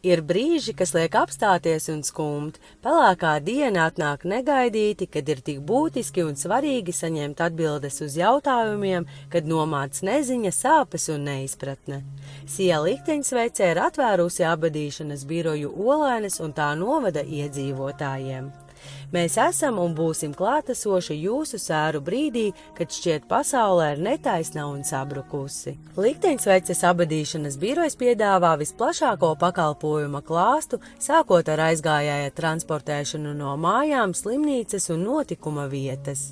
Ir brīži, kas liek apstāties un skumt. Pelēkā diena atnāk negaidīti, kad ir tik būtiski un svarīgi saņemt atbildes uz jautājumiem, kad nomāc neziņa, sāpes un neizpratne. Sija Likteņsvece ir atvērusi abadīšanas biroju Olaines un tā novada iedzīvotājiem. Mēs esam un būsim klātesoši jūsu sēru brīdī, kad šķiet pasaulē ir netaisna un sabrukusi. Likteņsveces abadīšanas birojas piedāvā visplašāko pakalpojuma klāstu, sākot ar aizgājēja transportēšanu no mājām, slimnīcas un notikuma vietas.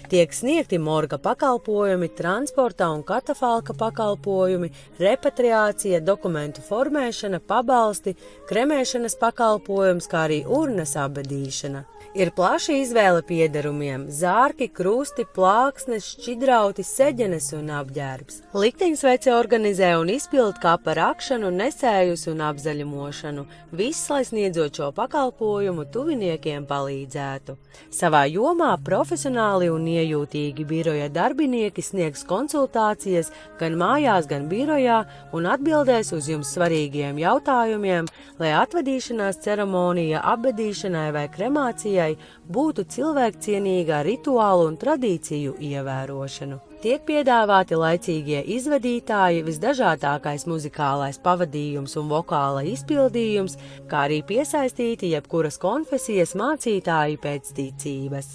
Tiek sniegti morga pakalpojumi, transporta un katafalka pakalpojumi, repatriācija, dokumentu formēšana, pabalsti, kremēšanas pakalpojums, kā arī urnas abadīšana. Ir plaša izvēle piederumiem – zārki, krusti, plāksnes, šķidrauti, seģenes un apģērbs. Likteņsvece organizē un izpild kapa rakšanu, nesējus un apzaļumošanu. Viss, lai sniedzot šo pakalpojumu, tuviniekiem palīdzētu. Savā jomā profesionāli un iejūtīgi biroja darbinieki sniegs konsultācijas gan mājās, gan birojā un atbildēs uz jums svarīgiem jautājumiem, lai atvadīšanās ceremonija abadīšanai vai kremācijai būtu cilvēkcienīgā rituālu un tradīciju ievērošanu. Tiek piedāvāti laicīgie izvadītāji, visdažādākais muzikālais pavadījums un vokāla izpildījums, kā arī piesaistīti jebkuras konfesijas mācītāji pēc ticības.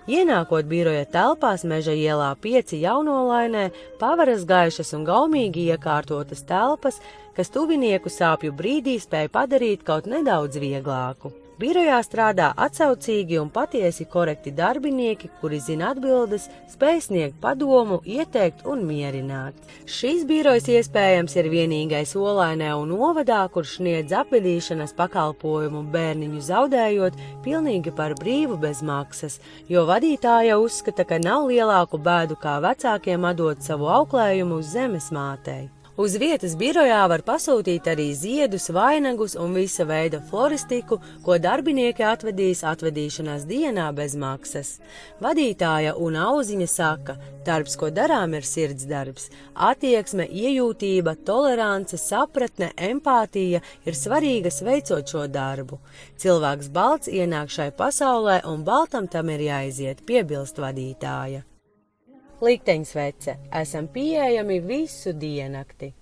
Ienākot biroja telpās Meža ielā 5 Jaunolainē, paveras gaišas un gaumīgi iekārtotas telpas, kas tuvinieku sāpju brīdī spēj padarīt kaut nedaudz vieglāku. Birojā strādā atsaucīgi un patiesi korekti darbinieki, kuri zina atbildes, spēj sniegt padomu, ieteikt un mierināt. Šis birojs iespējams ir vienīgais Olainē un novadā, kurš sniedz apvedīšanas pakalpojumu bērniņu zaudējot pilnīgi par brīvu bez maksas, jo vadītāja uzskata, ka nav lielāku bēdu kā vecākiem atdot savu auklējumu uz zemes mātei. Uz vietas birojā var pasūtīt arī ziedus, vainagus un visa veida floristiku, ko darbinieki atvedīs atvedīšanās dienā bez maksas. Vadītāja un auziņa saka, darbs, ko darām, ir sirds darbs. Attieksme, iejūtība, tolerance, sapratne, empātija ir svarīgas veicot šo darbu. Cilvēks balts ienāk šai pasaulē un baltam tam ir jāiziet, piebilst vadītāja. Likteņsvece. Esam pieejami visu diennakti.